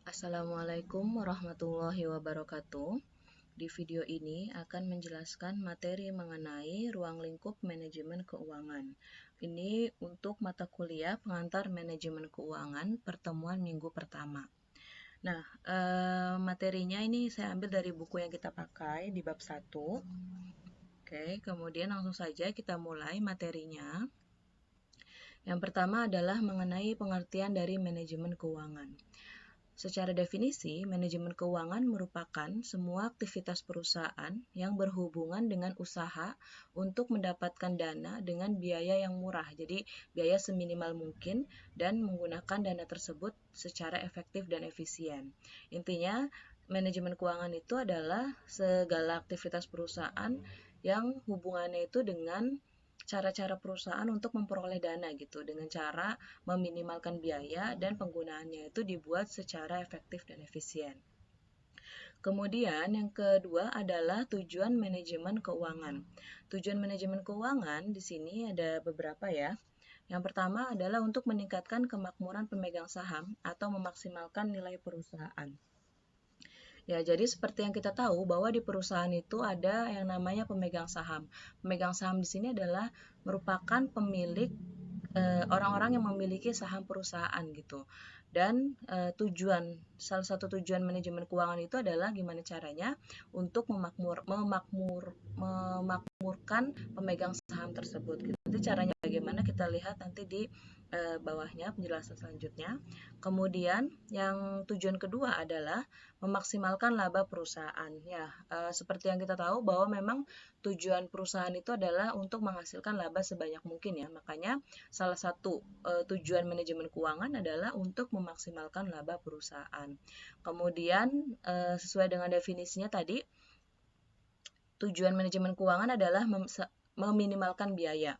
Assalamualaikum warahmatullahi wabarakatuh. Di video ini akan menjelaskan materi mengenai ruang lingkup manajemen keuangan. Ini untuk mata kuliah pengantar manajemen keuangan pertemuan minggu pertama. Nah, materinya ini saya ambil dari buku yang kita pakai di bab 1. Oke, kemudian langsung saja kita mulai materinya. Yang pertama adalah mengenai pengertian dari manajemen keuangan. Secara definisi, manajemen keuangan merupakan semua aktivitas perusahaan yang berhubungan dengan usaha untuk mendapatkan dana dengan biaya yang murah. Jadi, biaya seminimal mungkin dan menggunakan dana tersebut secara efektif dan efisien. Intinya, manajemen keuangan itu adalah segala aktivitas perusahaan yang hubungannya itu dengan cara-cara perusahaan untuk memperoleh dana gitu, dengan cara meminimalkan biaya dan penggunaannya itu dibuat secara efektif dan efisien. Kemudian yang kedua adalah tujuan manajemen keuangan. Tujuan manajemen keuangan di sini ada beberapa ya. Yang pertama adalah untuk meningkatkan kemakmuran pemegang saham atau memaksimalkan nilai perusahaan. Ya, jadi seperti yang kita tahu bahwa di perusahaan itu ada yang namanya pemegang saham. Pemegang saham di sini adalah merupakan pemilik orang-orang yang memiliki saham perusahaan gitu. Dan salah satu tujuan manajemen keuangan itu adalah gimana caranya untuk memakmurkan pemegang saham tersebut gitu. Nanti caranya bagaimana kita lihat nanti di bawahnya penjelasan selanjutnya. Kemudian yang tujuan kedua adalah memaksimalkan laba perusahaan. Ya, seperti yang kita tahu bahwa memang tujuan perusahaan itu adalah untuk menghasilkan laba sebanyak mungkin ya. Makanya salah satu tujuan manajemen keuangan adalah untuk memaksimalkan laba perusahaan. Kemudian sesuai dengan definisinya tadi, tujuan manajemen keuangan adalah meminimalkan biaya.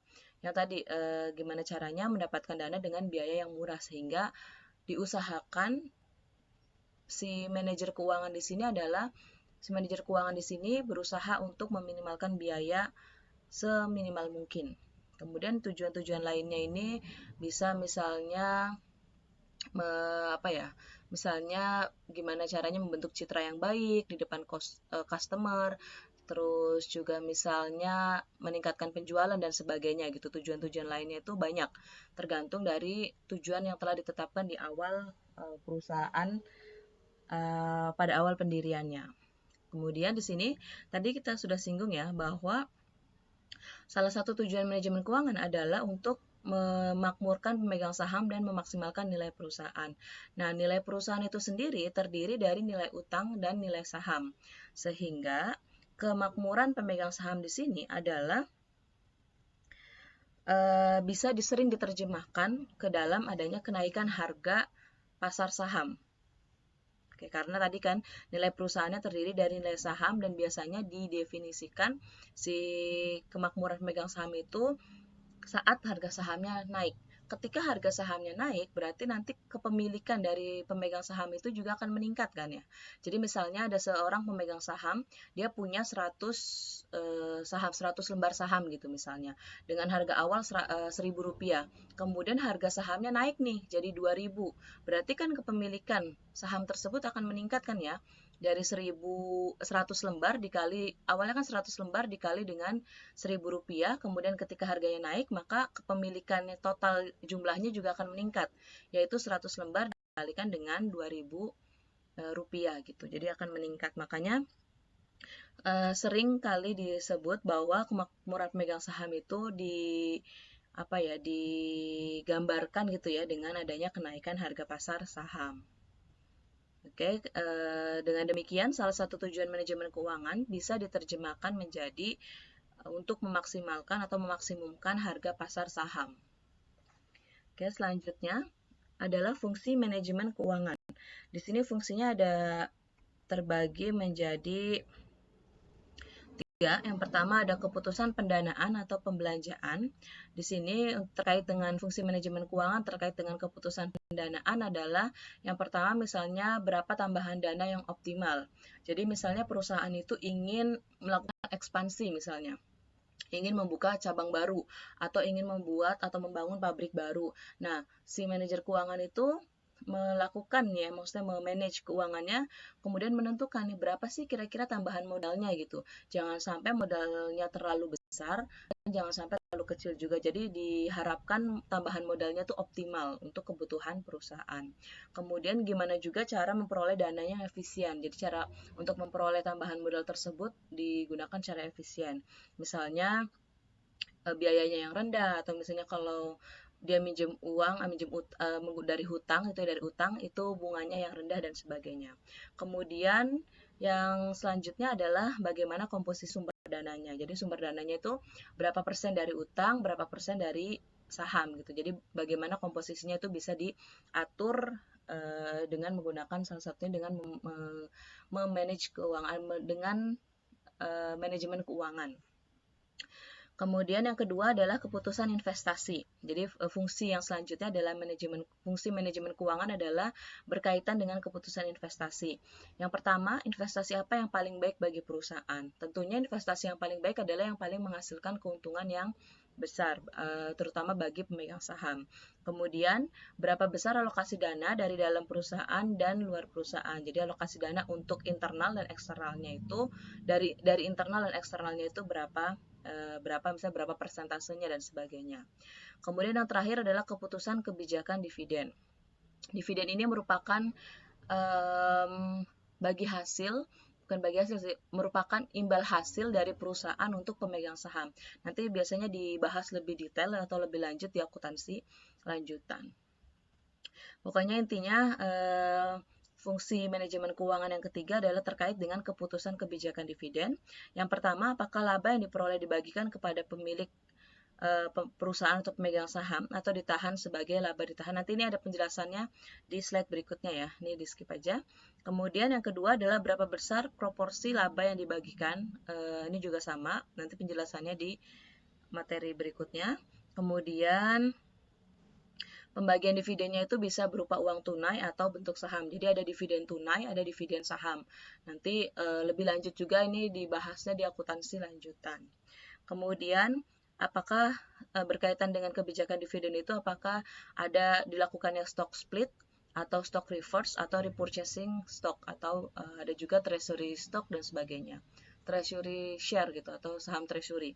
Yang tadi gimana caranya mendapatkan dana dengan biaya yang murah sehingga diusahakan si manajer keuangan di sini berusaha untuk meminimalkan biaya seminimal mungkin. Kemudian tujuan-tujuan lainnya ini bisa misalnya misalnya gimana caranya membentuk citra yang baik di depan customer, terus juga misalnya meningkatkan penjualan dan sebagainya gitu. Tujuan-tujuan lainnya itu banyak, tergantung dari tujuan yang telah ditetapkan di awal perusahaan pada awal pendiriannya. Kemudian di sini tadi kita sudah singgung ya bahwa salah satu tujuan manajemen keuangan adalah untuk memakmurkan pemegang saham dan memaksimalkan nilai perusahaan. Nah, nilai perusahaan itu sendiri terdiri dari nilai utang dan nilai saham. Sehingga kemakmuran pemegang saham di sini adalah bisa sering diterjemahkan ke dalam adanya kenaikan harga pasar saham. Oke, karena tadi kan nilai perusahaannya terdiri dari nilai saham dan biasanya didefinisikan si kemakmuran pemegang saham itu saat harga sahamnya naik. Ketika harga sahamnya naik, berarti nanti kepemilikan dari pemegang saham itu juga akan meningkat kan ya. Jadi misalnya ada seorang pemegang saham, dia punya 100 lembar saham gitu misalnya. Dengan harga awal Rp1.000. Kemudian harga sahamnya naik nih jadi Rp2.000. Berarti kan kepemilikan saham tersebut akan meningkat kan ya. Dari 100 lembar dikali, awalnya kan 100 lembar dikali dengan Rp1.000, kemudian ketika harganya naik maka kepemilikannya total jumlahnya juga akan meningkat, yaitu 100 lembar dikalikan dengan Rp2.000 gitu, jadi akan meningkat. Makanya sering kali disebut bahwa kemakmuran pemegang saham itu digambarkan gitu ya dengan adanya kenaikan harga pasar saham. Oke, dengan demikian salah satu tujuan manajemen keuangan bisa diterjemahkan menjadi untuk memaksimalkan atau memaksimumkan harga pasar saham. Oke, selanjutnya adalah fungsi manajemen keuangan. Di sini fungsinya ada terbagi menjadi 3. Yang pertama ada keputusan pendanaan atau pembelanjaan. Di sini terkait dengan fungsi manajemen keuangan terkait dengan keputusan pendanaan adalah yang pertama misalnya berapa tambahan dana yang optimal. Jadi misalnya perusahaan itu ingin melakukan ekspansi misalnya, ingin membuka cabang baru atau ingin membuat atau membangun pabrik baru. Nah, si manajer keuangan itu melakukan ya, maksudnya memanage keuangannya, kemudian menentukan nih berapa sih kira-kira tambahan modalnya gitu. Jangan sampai modalnya terlalu besar, dan jangan sampai terlalu kecil juga. Jadi diharapkan tambahan modalnya tuh optimal untuk kebutuhan perusahaan. Kemudian gimana juga cara memperoleh dananya yang efisien. Jadi cara untuk memperoleh tambahan modal tersebut digunakan cara efisien. Misalnya biayanya yang rendah, atau misalnya kalau dia minjem uang, dari hutang itu bunganya yang rendah dan sebagainya. Kemudian yang selanjutnya adalah bagaimana komposisi sumber dananya. Jadi sumber dananya itu berapa persen dari utang, berapa persen dari saham gitu. Jadi bagaimana komposisinya itu bisa diatur dengan menggunakan salah satunya dengan memanage keuangan dengan manajemen keuangan. Kemudian yang kedua adalah keputusan investasi. Jadi fungsi yang selanjutnya adalah fungsi manajemen keuangan adalah berkaitan dengan keputusan investasi. Yang pertama, investasi apa yang paling baik bagi perusahaan? Tentunya investasi yang paling baik adalah yang paling menghasilkan keuntungan yang besar, terutama bagi pemegang saham. Kemudian, berapa besar alokasi dana dari dalam perusahaan dan luar perusahaan. Jadi alokasi dana untuk internal dan eksternalnya itu dari internal dan eksternalnya itu misalnya berapa persentasenya dan sebagainya. Kemudian yang terakhir adalah keputusan kebijakan dividen. Dividen ini merupakan merupakan imbal hasil dari perusahaan untuk pemegang saham. Nanti biasanya dibahas lebih detail atau lebih lanjut di akuntansi lanjutan. Pokoknya intinya fungsi manajemen keuangan yang ketiga adalah terkait dengan keputusan kebijakan dividen. Yang pertama, apakah laba yang diperoleh dibagikan kepada pemilik perusahaan atau pemegang saham atau ditahan sebagai laba ditahan. Nanti ini ada penjelasannya di slide berikutnya ya. Ini di skip aja. Kemudian yang kedua adalah berapa besar proporsi laba yang dibagikan. Ini juga sama. Nanti penjelasannya di materi berikutnya. Kemudian pembagian dividennya itu bisa berupa uang tunai atau bentuk saham. Jadi ada dividen tunai, ada dividen saham. Nanti lebih lanjut juga ini dibahasnya di akuntansi lanjutan. Kemudian apakah berkaitan dengan kebijakan dividen itu apakah ada dilakukannya stock split atau stock reverse atau repurchasing stock atau ada juga treasury stock dan sebagainya. Treasury share gitu atau saham treasury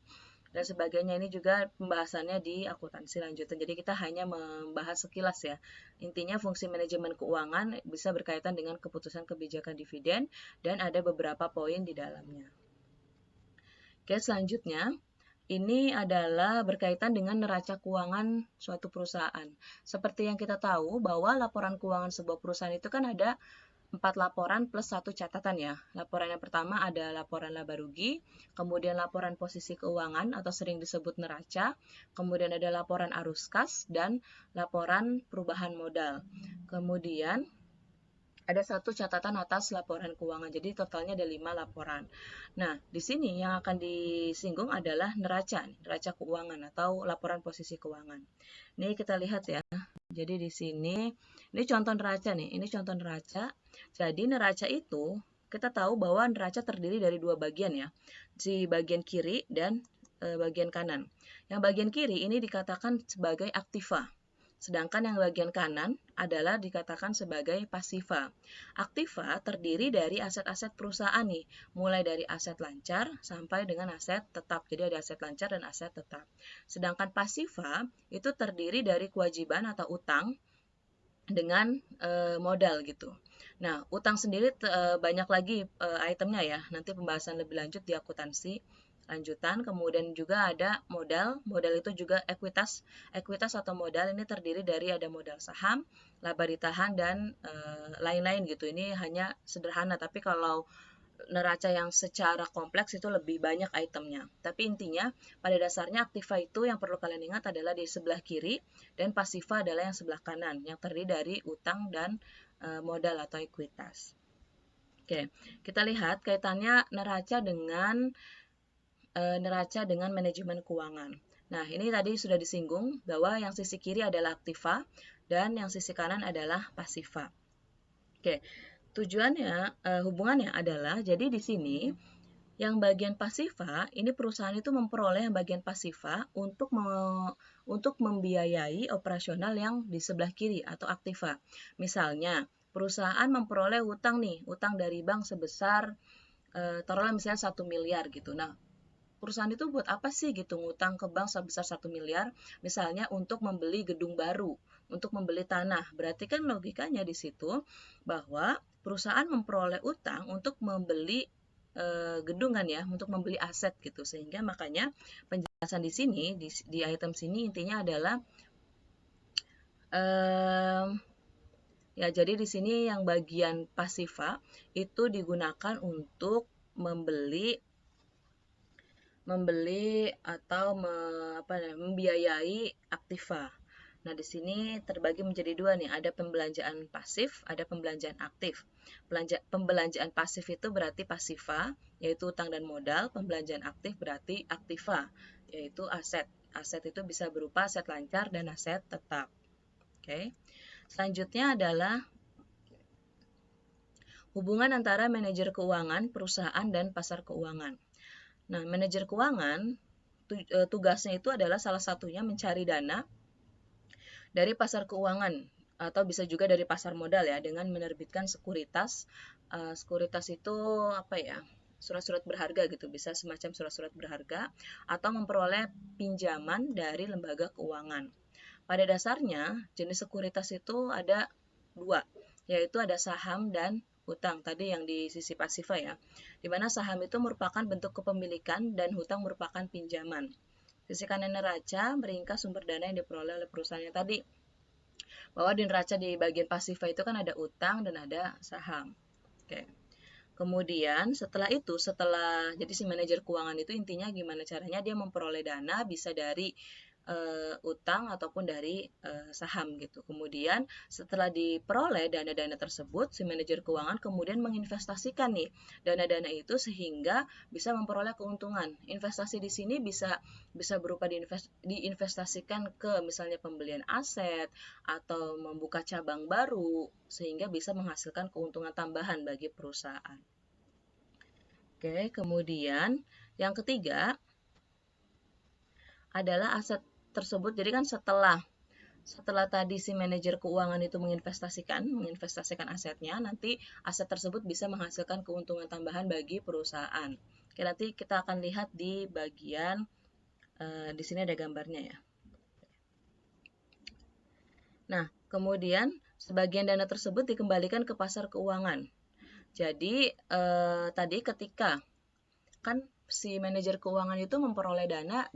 dan sebagainya. Ini juga pembahasannya di akuntansi lanjutan. Jadi kita hanya membahas sekilas ya. Intinya fungsi manajemen keuangan bisa berkaitan dengan keputusan kebijakan dividen dan ada beberapa poin di dalamnya. Oke, selanjutnya ini adalah berkaitan dengan neraca keuangan suatu perusahaan. Seperti yang kita tahu bahwa laporan keuangan sebuah perusahaan itu kan ada 4 laporan plus 1 catatan ya. Laporan yang pertama ada laporan laba rugi, kemudian laporan posisi keuangan atau sering disebut neraca, kemudian ada laporan arus kas, dan laporan perubahan modal. Kemudian ada 1 catatan atas laporan keuangan, jadi totalnya ada 5 laporan. Nah, di sini yang akan disinggung adalah neraca keuangan atau laporan posisi keuangan. Ini kita lihat ya. Jadi di sini, ini contoh neraca nih, ini contoh neraca. Jadi neraca itu, kita tahu bahwa neraca terdiri dari 2 bagian ya, di bagian kiri dan bagian kanan. Yang bagian kiri ini dikatakan sebagai aktiva, sedangkan yang bagian kanan adalah dikatakan sebagai pasiva. Aktiva terdiri dari aset-aset perusahaan nih, mulai dari aset lancar sampai dengan aset tetap. Jadi ada aset lancar dan aset tetap. Sedangkan pasiva itu terdiri dari kewajiban atau utang dengan modal gitu. Nah, utang sendiri banyak lagi itemnya ya. Nanti pembahasan lebih lanjut di akuntansi lanjutan. Kemudian juga ada modal. Modal itu juga ekuitas. Ekuitas atau modal ini terdiri dari ada modal saham, laba ditahan, dan lain-lain gitu. Ini hanya sederhana, tapi kalau neraca yang secara kompleks itu lebih banyak itemnya. Tapi intinya pada dasarnya aktiva itu yang perlu kalian ingat adalah di sebelah kiri dan pasiva adalah yang sebelah kanan yang terdiri dari utang dan modal atau ekuitas. Oke, kita lihat kaitannya neraca dengan manajemen keuangan. Nah, ini tadi sudah disinggung bahwa yang sisi kiri adalah aktiva dan yang sisi kanan adalah pasiva. Oke. Tujuannya, hubungannya adalah, jadi di sini Yang bagian pasifa, ini perusahaan itu memperoleh yang bagian pasifa untuk membiayai operasional yang di sebelah kiri atau aktiva. Misalnya, perusahaan memperoleh utang nih, utang dari bank sebesar taruhlah misalnya 1 miliar gitu. Nah, perusahaan itu buat apa sih gitu ngutang ke bank sebesar 1 miliar? Misalnya untuk membeli gedung baru, untuk membeli tanah. Berarti kan logikanya di situ bahwa perusahaan memperoleh utang untuk membeli gedung kan ya, untuk membeli aset gitu. Sehingga makanya penjelasan di sini di item sini intinya adalah ya jadi di sini yang bagian pasifa itu digunakan untuk membeli atau membiayai aktiva. Nah, di sini terbagi menjadi dua nih, ada pembelanjaan pasif, ada pembelanjaan aktif. Pembelanjaan pasif itu berarti pasifa, yaitu utang dan modal. Pembelanjaan aktif berarti aktiva, yaitu aset. Aset itu bisa berupa aset lancar dan aset tetap. Oke. Selanjutnya adalah hubungan antara manajer keuangan, perusahaan, dan pasar keuangan. Nah, manajer keuangan tugasnya itu adalah salah satunya mencari dana dari pasar keuangan atau bisa juga dari pasar modal ya dengan menerbitkan sekuritas. Sekuritas itu apa ya? Surat-surat berharga gitu, bisa semacam surat-surat berharga atau memperoleh pinjaman dari lembaga keuangan. Pada dasarnya, jenis sekuritas itu ada dua, yaitu ada saham dan hutang. Tadi yang di sisi pasifa ya, di mana saham itu merupakan bentuk kepemilikan dan hutang merupakan pinjaman. Sisi kanan neraca meringkas sumber dana yang diperoleh oleh perusahaannya tadi. Bahwa di neraca di bagian pasifa itu kan ada utang dan ada saham. Oke. Kemudian setelah jadi si manajer keuangan itu intinya gimana caranya dia memperoleh dana bisa dari utang ataupun dari saham gitu. Kemudian setelah diperoleh dana-dana tersebut, si manajer keuangan kemudian menginvestasikan nih dana-dana itu sehingga bisa memperoleh keuntungan. Investasi di sini bisa berupa diinvestasikan ke misalnya pembelian aset atau membuka cabang baru sehingga bisa menghasilkan keuntungan tambahan bagi perusahaan. Oke, kemudian yang ketiga adalah aset tersebut. Jadi kan setelah tadi si manajer keuangan itu menginvestasikan asetnya, nanti aset tersebut bisa menghasilkan keuntungan tambahan bagi perusahaan. Oke, nanti kita akan lihat di bagian di sini ada gambarnya ya. Nah, kemudian sebagian dana tersebut dikembalikan ke pasar keuangan. Jadi tadi ketika kan si manajer keuangan itu memperoleh dana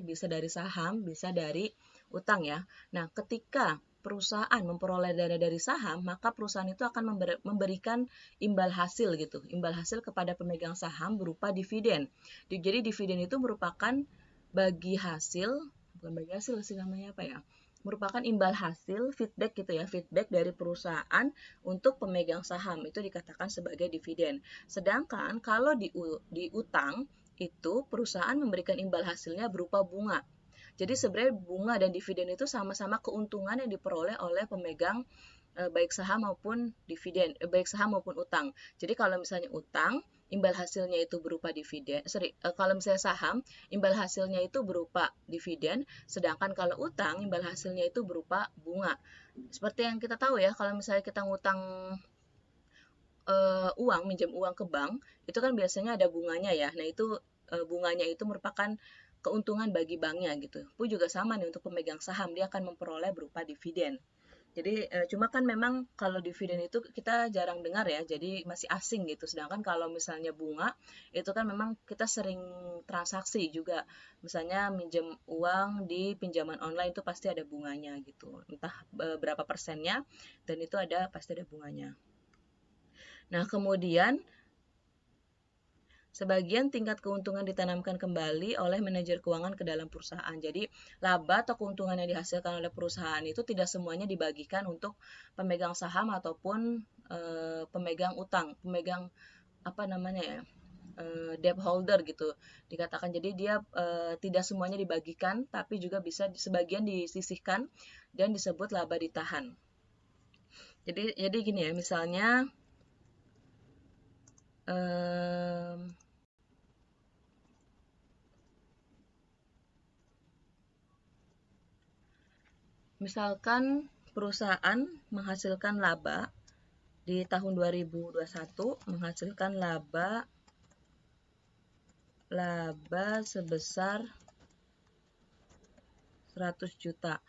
bisa dari saham, bisa dari utang ya. Nah, ketika perusahaan memperoleh dana dari saham, maka perusahaan itu akan memberikan imbal hasil gitu. Imbal hasil kepada pemegang saham berupa dividen. Jadi dividen itu merupakan bukan bagi hasil sih namanya apa ya? Merupakan imbal hasil feedback gitu ya, feedback dari perusahaan untuk pemegang saham itu dikatakan sebagai dividen. Sedangkan kalau di utang itu perusahaan memberikan imbal hasilnya berupa bunga. Jadi sebenarnya bunga dan dividen itu sama-sama keuntungan yang diperoleh oleh pemegang baik saham maupun baik saham maupun utang. Jadi kalau misalnya utang, imbal hasilnya itu berupa dividen. Kalau misalnya saham, imbal hasilnya itu berupa dividen, sedangkan kalau utang, imbal hasilnya itu berupa bunga. Seperti yang kita tahu ya, kalau misalnya kita ngutang minjem uang ke bank, itu kan biasanya ada bunganya ya. Nah, itu bunganya itu merupakan keuntungan bagi banknya gitu. Pun juga sama nih untuk pemegang saham, dia akan memperoleh berupa dividen. Jadi cuma kan memang kalau dividen itu kita jarang dengar ya, jadi masih asing gitu. Sedangkan kalau misalnya bunga, itu kan memang kita sering transaksi juga. Misalnya minjem uang di pinjaman online itu pasti ada bunganya gitu. Entah berapa persennya, dan itu pasti ada bunganya. Nah, kemudian sebagian tingkat keuntungan ditanamkan kembali oleh manajer keuangan ke dalam perusahaan. Jadi, laba atau keuntungan yang dihasilkan oleh perusahaan itu tidak semuanya dibagikan untuk pemegang saham ataupun pemegang utang, pemegang apa namanya ya, debt holder gitu dikatakan. Jadi dia tidak semuanya dibagikan, tapi juga bisa sebagian disisihkan dan disebut laba ditahan. Jadi gini ya, misalnya Misalkan perusahaan menghasilkan laba di tahun 2021 menghasilkan laba sebesar 100 juta.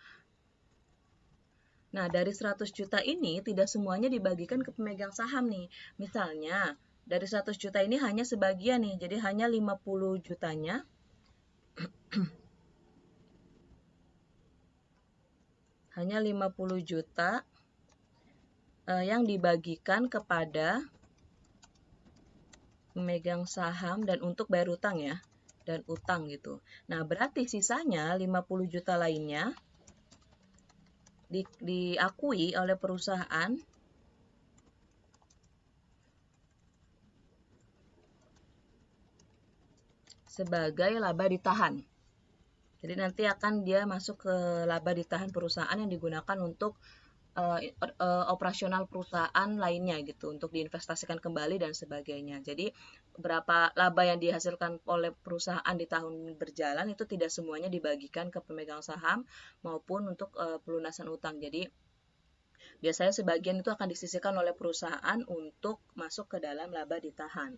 Nah, dari 100 juta ini tidak semuanya dibagikan ke pemegang saham nih. Misalnya, dari 100 juta ini hanya sebagian nih, jadi hanya 50 jutanya hanya 50 juta yang dibagikan kepada pemegang saham dan untuk bayar utang ya, dan utang gitu. Nah, berarti sisanya 50 juta lainnya diakui oleh perusahaan sebagai laba ditahan. Jadi nanti akan dia masuk ke laba ditahan perusahaan yang digunakan untuk operasional perusahaan lainnya gitu, untuk diinvestasikan kembali dan sebagainya. Jadi berapa laba yang dihasilkan oleh perusahaan di tahun berjalan itu tidak semuanya dibagikan ke pemegang saham maupun untuk pelunasan utang. Jadi biasanya sebagian itu akan disisihkan oleh perusahaan untuk masuk ke dalam laba ditahan.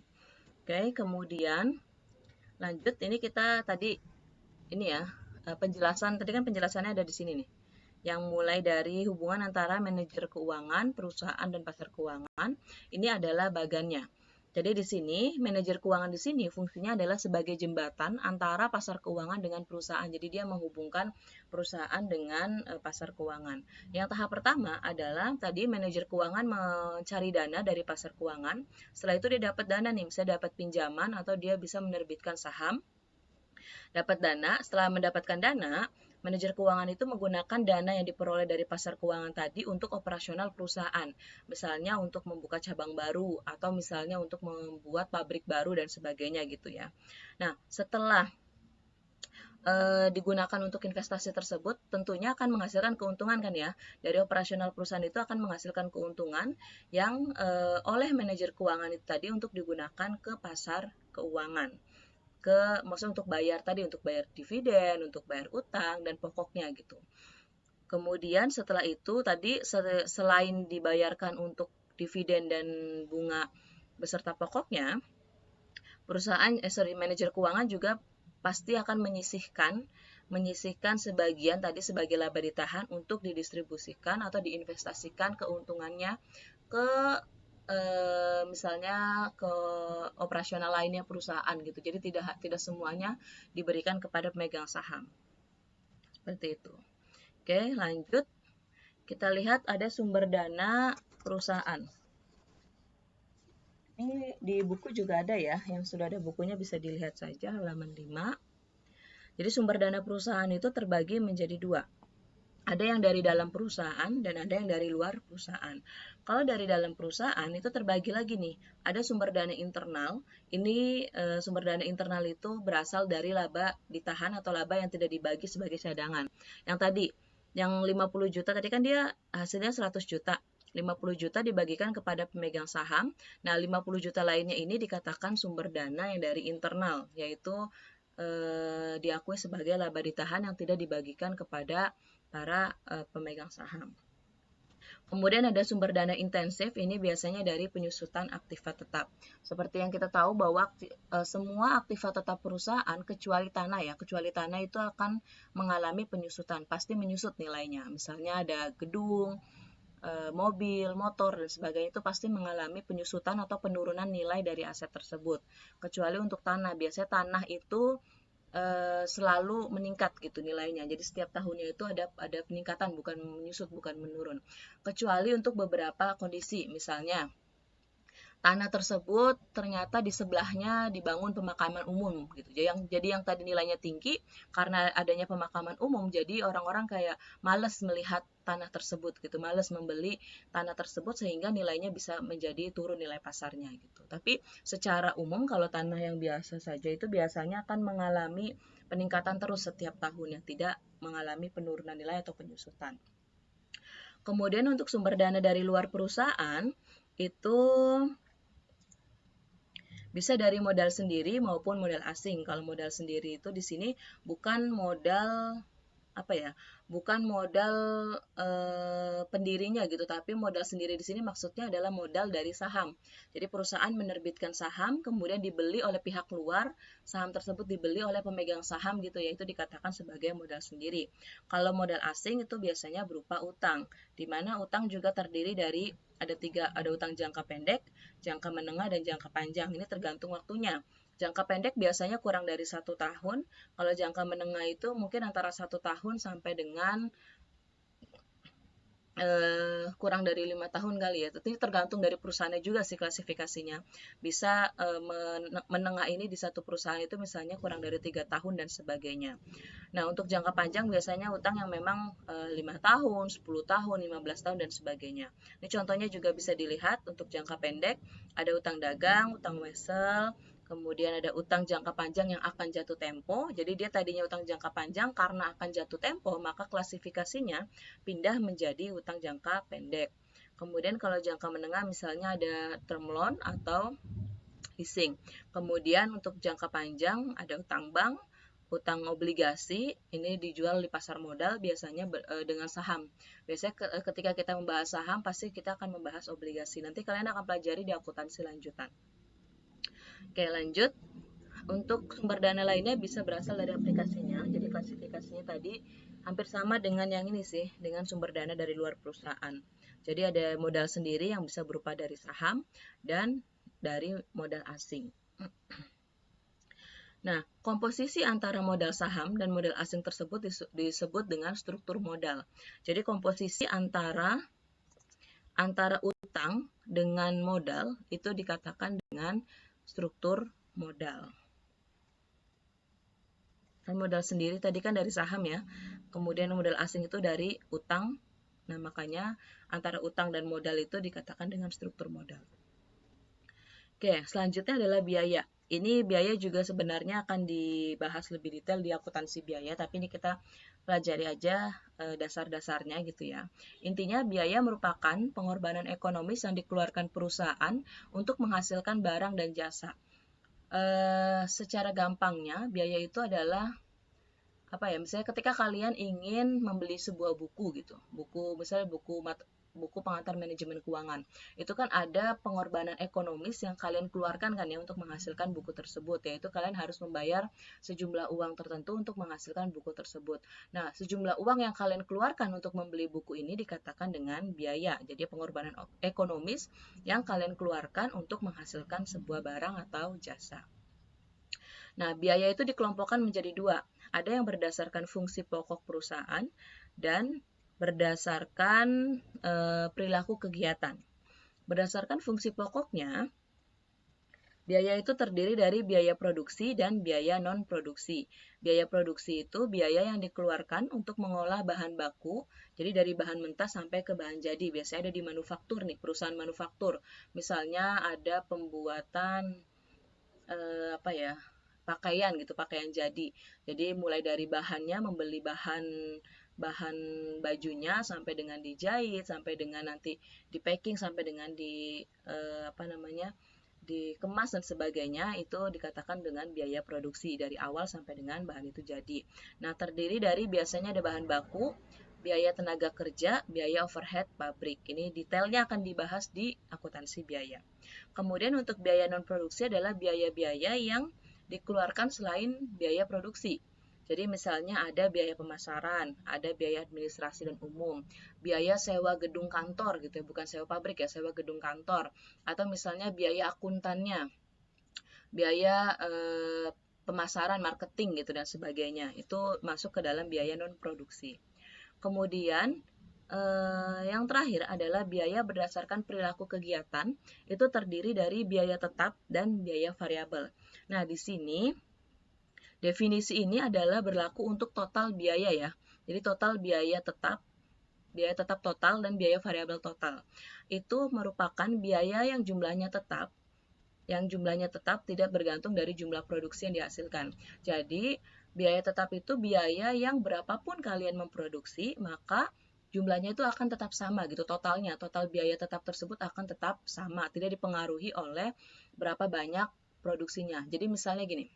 Oke, kemudian lanjut, ini kita tadi ini ya, penjelasan tadi kan penjelasannya ada di sini nih. Yang mulai dari hubungan antara manajer keuangan, perusahaan dan pasar keuangan, ini adalah bagannya. Jadi di sini manajer keuangan di sini fungsinya adalah sebagai jembatan antara pasar keuangan dengan perusahaan. Jadi dia menghubungkan perusahaan dengan pasar keuangan. Yang tahap pertama adalah tadi manajer keuangan mencari dana dari pasar keuangan. Setelah itu dia dapat dana nih, misalnya dapat pinjaman atau dia bisa menerbitkan saham. Dapat dana, setelah mendapatkan dana, manajer keuangan itu menggunakan dana yang diperoleh dari pasar keuangan tadi untuk operasional perusahaan. Misalnya untuk membuka cabang baru atau misalnya untuk membuat pabrik baru dan sebagainya gitu ya. Nah, setelah digunakan untuk investasi tersebut tentunya akan menghasilkan keuntungan kan ya. Dari operasional perusahaan itu akan menghasilkan keuntungan yang oleh manajer keuangan itu tadi untuk digunakan ke pasar keuangan. Maksudnya untuk bayar tadi, untuk bayar dividen, untuk bayar utang, dan pokoknya gitu. Kemudian setelah itu tadi selain dibayarkan untuk dividen dan bunga beserta pokoknya, manajer keuangan juga pasti akan menyisihkan sebagian tadi sebagai laba ditahan untuk didistribusikan atau diinvestasikan keuntungannya ke misalnya ke operasional lainnya perusahaan gitu. Jadi tidak semuanya diberikan kepada pemegang saham. Seperti itu. Oke, lanjut. Kita lihat ada sumber dana perusahaan. Ini di buku juga ada ya, yang sudah ada bukunya bisa dilihat saja halaman 5. Jadi sumber dana perusahaan itu terbagi menjadi dua. Ada yang dari dalam perusahaan dan ada yang dari luar perusahaan. Kalau dari dalam perusahaan itu terbagi lagi nih. Ada sumber dana internal. Ini sumber dana internal itu berasal dari laba ditahan atau laba yang tidak dibagi sebagai cadangan. Yang tadi, yang 50 juta tadi kan dia hasilnya 100 juta. 50 juta dibagikan kepada pemegang saham. Nah, 50 juta lainnya ini dikatakan sumber dana yang dari internal, yaitu diakui sebagai laba ditahan yang tidak dibagikan kepada para pemegang saham. Kemudian ada sumber dana intensif, ini biasanya dari penyusutan aktiva tetap. Seperti yang kita tahu bahwa semua aktiva tetap perusahaan kecuali tanah ya, kecuali tanah itu akan mengalami penyusutan, pasti menyusut nilainya. Misalnya ada gedung, mobil, motor, dan sebagainya itu pasti mengalami penyusutan atau penurunan nilai dari aset tersebut. Kecuali untuk tanah, biasanya tanah itu selalu meningkat gitu nilainya. Jadi setiap tahunnya itu ada peningkatan, bukan menyusut, bukan menurun. Kecuali untuk beberapa kondisi, misalnya tanah tersebut ternyata di sebelahnya dibangun pemakaman umum gitu. Jadi yang tadi nilainya tinggi karena adanya pemakaman umum, jadi orang-orang kayak males melihat tanah tersebut gitu, males membeli tanah tersebut sehingga nilainya bisa menjadi turun nilai pasarnya gitu. Tapi secara umum kalau tanah yang biasa saja itu biasanya akan mengalami peningkatan terus setiap tahunnya, tidak mengalami penurunan nilai atau penyusutan. Kemudian untuk sumber dana dari luar perusahaan itu bisa dari modal sendiri maupun modal asing. Kalau modal sendiri itu di sini bukan modal bukan modal pendirinya gitu, tapi modal sendiri di sini maksudnya adalah modal dari saham. Jadi perusahaan menerbitkan saham, kemudian dibeli oleh pihak luar, saham tersebut dibeli oleh pemegang saham gitu ya, itu dikatakan sebagai modal sendiri. Kalau modal asing itu biasanya berupa utang, di mana utang juga terdiri dari ada utang jangka pendek, jangka menengah, dan jangka panjang. Ini tergantung waktunya. Jangka pendek biasanya kurang dari 1 tahun, kalau jangka menengah itu mungkin antara 1 tahun sampai dengan kurang dari 5 tahun kali ya. Tapi tergantung dari perusahaannya juga sih klasifikasinya. Bisa menengah ini di satu perusahaan itu misalnya kurang dari 3 tahun dan sebagainya. Nah, untuk jangka panjang biasanya utang yang memang 5 tahun, 10 tahun, 15 tahun dan sebagainya. Ini contohnya juga bisa dilihat untuk jangka pendek, ada utang dagang, utang wesel, kemudian ada utang jangka panjang yang akan jatuh tempo. Jadi dia tadinya utang jangka panjang, karena akan jatuh tempo, maka klasifikasinya pindah menjadi utang jangka pendek. Kemudian kalau jangka menengah misalnya ada term loan atau leasing. Kemudian untuk jangka panjang ada utang bank, utang obligasi, ini dijual di pasar modal biasanya dengan saham. Biasanya ketika kita membahas saham, pasti kita akan membahas obligasi. Nanti kalian akan pelajari di akuntansi lanjutan. Oke, lanjut. Untuk sumber dana lainnya bisa berasal dari aplikasinya. Jadi klasifikasinya tadi hampir sama dengan yang ini sih, dengan sumber dana dari luar perusahaan. Jadi ada modal sendiri yang bisa berupa dari saham dan dari modal asing. Nah, komposisi antara modal saham dan modal asing tersebut disebut dengan struktur modal. Jadi komposisi antara utang dengan modal itu dikatakan dengan struktur modal. Kan modal sendiri tadi kan dari saham ya, kemudian modal asing itu dari utang. Nah, makanya antara utang dan modal itu dikatakan dengan struktur modal. Oke, selanjutnya adalah biaya. Ini biaya juga sebenarnya akan dibahas lebih detail di akuntansi biaya, tapi ini kita pelajari aja dasar-dasarnya gitu ya. Intinya biaya merupakan pengorbanan ekonomis yang dikeluarkan perusahaan untuk menghasilkan barang dan jasa. Secara gampangnya, biaya itu adalah misalnya ketika kalian ingin membeli sebuah buku gitu, misalnya buku pengantar manajemen keuangan, itu kan ada pengorbanan ekonomis yang kalian keluarkan kan ya untuk menghasilkan buku tersebut, yaitu kalian harus membayar sejumlah uang tertentu untuk menghasilkan buku tersebut. Nah, sejumlah uang yang kalian keluarkan untuk membeli buku ini dikatakan dengan biaya. Jadi pengorbanan ekonomis yang kalian keluarkan untuk menghasilkan sebuah barang atau jasa. Nah, biaya itu dikelompokkan menjadi dua. Ada yang berdasarkan fungsi pokok perusahaan dan berdasarkan perilaku kegiatan. Berdasarkan fungsi pokoknya, biaya itu terdiri dari biaya produksi dan biaya non-produksi. Biaya produksi itu biaya yang dikeluarkan untuk mengolah bahan baku, jadi dari bahan mentah sampai ke bahan jadi. Biasanya ada di manufaktur nih, perusahaan manufaktur. Misalnya ada pembuatan pakaian gitu, pakaian jadi. Jadi mulai dari bahannya, membeli bahan bajunya sampai dengan dijahit, sampai dengan nanti di packing, sampai dengan dikemas dan sebagainya, itu dikatakan dengan biaya produksi dari awal sampai dengan bahan itu jadi. Nah, terdiri dari biasanya ada bahan baku, biaya tenaga kerja, biaya overhead pabrik. Ini detailnya akan dibahas di akuntansi biaya. Kemudian untuk biaya non produksi adalah biaya-biaya yang dikeluarkan selain biaya produksi. Jadi misalnya ada biaya pemasaran, ada biaya administrasi dan umum, biaya sewa gedung kantor gitu ya, bukan sewa pabrik ya, sewa gedung kantor, atau misalnya biaya akuntannya, biaya pemasaran, marketing gitu dan sebagainya. Itu masuk ke dalam biaya non produksi. Kemudian yang terakhir adalah biaya berdasarkan perilaku kegiatan, itu terdiri dari biaya tetap dan biaya variabel. Nah, di sini definisi ini adalah berlaku untuk total biaya ya. Jadi total biaya tetap total dan biaya variabel total. Itu merupakan biaya yang jumlahnya tetap tidak bergantung dari jumlah produksi yang dihasilkan. Jadi, biaya tetap itu biaya yang berapapun kalian memproduksi, maka jumlahnya itu akan tetap sama gitu, total biaya tetap tersebut akan tetap sama, tidak dipengaruhi oleh berapa banyak produksinya. Jadi misalnya gini,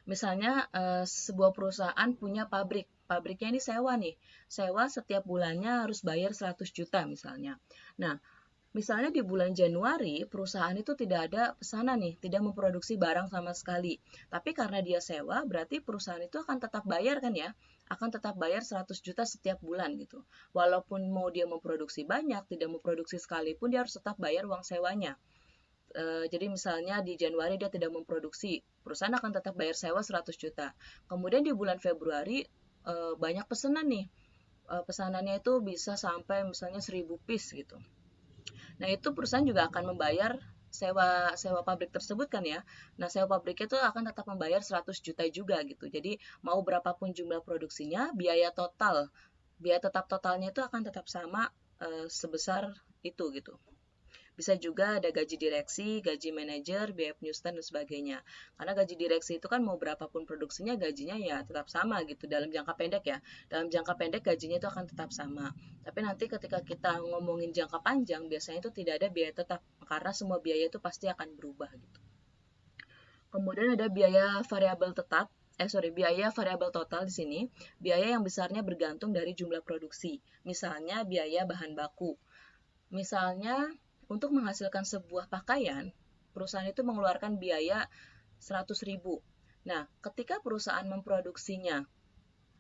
misalnya sebuah perusahaan punya pabrik pabriknya ini sewa nih. Sewa setiap bulannya harus bayar 100 juta misalnya. Nah, misalnya di bulan Januari, perusahaan itu tidak ada pesanan nih, tidak memproduksi barang sama sekali. Tapi karena dia sewa, berarti perusahaan itu akan tetap bayar kan ya? Akan tetap bayar 100 juta setiap bulan gitu. Walaupun mau dia memproduksi banyak, tidak memproduksi sekalipun, dia harus tetap bayar uang sewanya. Jadi misalnya di Januari dia tidak memproduksi, perusahaan akan tetap bayar sewa 100 juta. Kemudian di bulan Februari banyak pesanan nih. Pesanannya itu bisa sampai misalnya 1000 piece gitu. Nah, itu perusahaan juga akan membayar sewa pabrik tersebut kan ya. Nah, sewa pabriknya itu akan tetap membayar 100 juta juga gitu. Jadi, mau berapapun jumlah produksinya, biaya tetap totalnya itu akan tetap sama sebesar itu gitu. Bisa juga ada gaji direksi, gaji manajer, biaya penyusutan, dan sebagainya. Karena gaji direksi itu kan mau berapapun produksinya, gajinya ya tetap sama gitu dalam jangka pendek ya. Dalam jangka pendek gajinya itu akan tetap sama. Tapi nanti ketika kita ngomongin jangka panjang, biasanya itu tidak ada biaya tetap. Karena semua biaya itu pasti akan berubah gitu. Kemudian ada biaya variabel tetap. Biaya variabel total di sini, biaya yang besarnya bergantung dari jumlah produksi. Misalnya biaya bahan baku. Misalnya, untuk menghasilkan sebuah pakaian, perusahaan itu mengeluarkan biaya 100.000. Nah, ketika perusahaan memproduksinya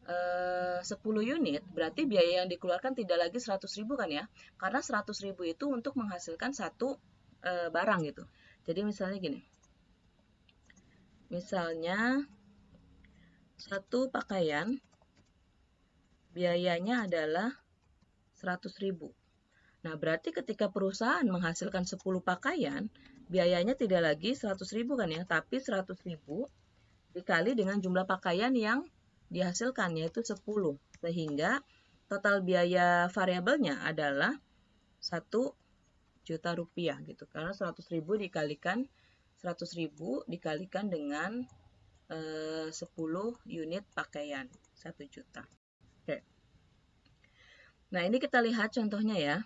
10 unit, berarti biaya yang dikeluarkan tidak lagi 100.000 kan ya? Karena 100.000 itu untuk menghasilkan satu barang gitu. Jadi misalnya gini. Misalnya, satu pakaian biayanya adalah 100.000. Nah, berarti ketika perusahaan menghasilkan 10 pakaian, biayanya tidak lagi 100.000 kan ya, tapi 100.000 dikali dengan jumlah pakaian yang dihasilkan, yaitu 10. Sehingga total biaya variabelnya adalah 1 juta rupiah gitu. Karena 100.000 dikalikan dengan 10 unit pakaian, 1 juta. Oke. Nah, ini kita lihat contohnya ya.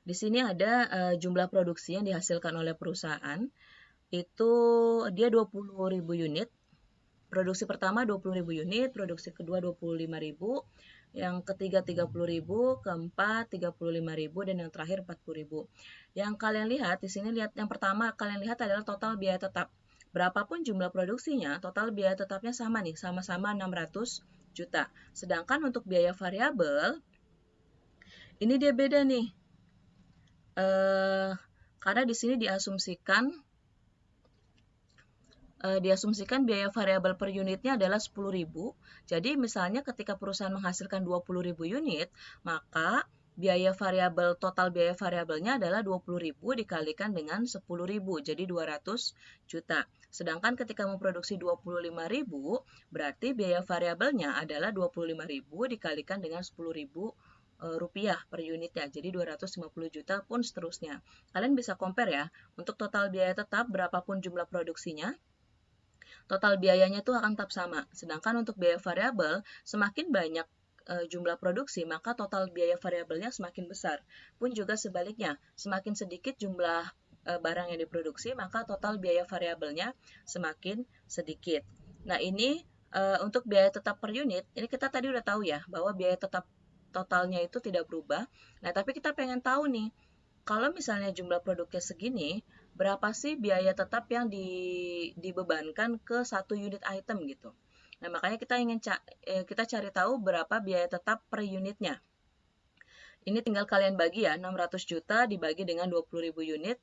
Di sini ada jumlah produksi yang dihasilkan oleh perusahaan. Itu dia 20.000 unit. Produksi pertama 20.000 unit, produksi kedua 25.000, yang ketiga 30.000, keempat 35.000, dan yang terakhir 40.000. Yang kalian lihat di sini, yang pertama kalian lihat adalah total biaya tetap. Berapapun jumlah produksinya, total biaya tetapnya sama nih, sama-sama 600 juta. Sedangkan untuk biaya variabel, ini dia beda nih. Karena di sini diasumsikan biaya variabel per unitnya adalah 10.000. Jadi misalnya ketika perusahaan menghasilkan 20.000 unit, maka total biaya variabelnya adalah 20.000 dikalikan dengan 10.000, jadi 200 juta. Sedangkan ketika memproduksi 25.000, berarti biaya variabelnya adalah 25.000 dikalikan dengan 10.000 rupiah per unitnya, jadi 250 juta pun seterusnya. Kalian bisa compare ya, untuk total biaya tetap berapapun jumlah produksinya, total biayanya itu akan tetap sama. Sedangkan untuk biaya variabel, semakin banyak jumlah produksi, maka total biaya variabelnya semakin besar. Pun juga sebaliknya, semakin sedikit jumlah barang yang diproduksi, maka total biaya variabelnya semakin sedikit. Nah, ini untuk biaya tetap per unit, ini kita tadi udah tahu ya, bahwa biaya tetap totalnya itu tidak berubah. Nah, tapi kita pengen tahu nih, kalau misalnya jumlah produknya segini, berapa sih biaya tetap yang dibebankan ke satu unit item gitu. Nah, makanya kita cari tahu berapa biaya tetap per unitnya. Ini tinggal kalian bagi ya, 600 juta dibagi dengan 20.000 unit,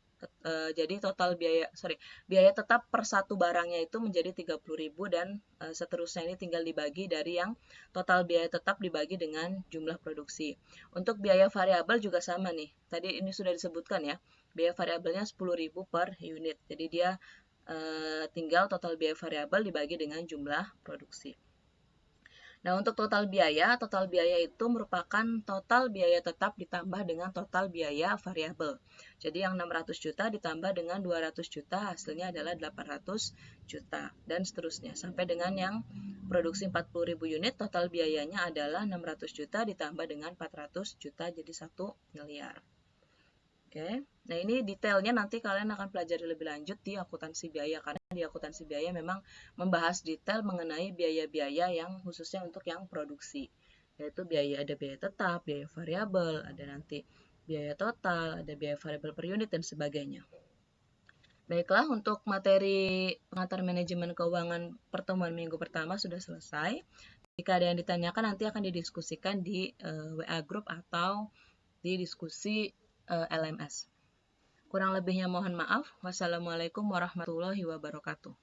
jadi total biaya tetap per satu barangnya itu menjadi 30.000, dan seterusnya ini tinggal dibagi dari yang total biaya tetap dibagi dengan jumlah produksi. Untuk biaya variabel juga sama nih, tadi ini sudah disebutkan ya, biaya variabelnya 10.000 per unit, jadi dia tinggal total biaya variabel dibagi dengan jumlah produksi. Nah, untuk total biaya itu merupakan total biaya tetap ditambah dengan total biaya variabel. Jadi yang 600 juta ditambah dengan 200 juta, hasilnya adalah 800 juta, dan seterusnya. Sampai dengan yang produksi 40.000 unit, total biayanya adalah 600 juta ditambah dengan 400 juta, jadi 1 miliar. Oke, nah ini detailnya nanti kalian akan pelajari lebih lanjut di akuntansi biaya, karena di akuntansi biaya memang membahas detail mengenai biaya-biaya yang khususnya untuk yang produksi, yaitu ada biaya tetap, biaya variabel, ada nanti biaya total, ada biaya variabel per unit, dan sebagainya. Baiklah, untuk materi pengantar manajemen keuangan pertemuan minggu pertama sudah selesai. Jika ada yang ditanyakan, nanti akan didiskusikan di WA Group atau di diskusi LMS. Kurang lebihnya mohon maaf. Wassalamualaikum warahmatullahi wabarakatuh.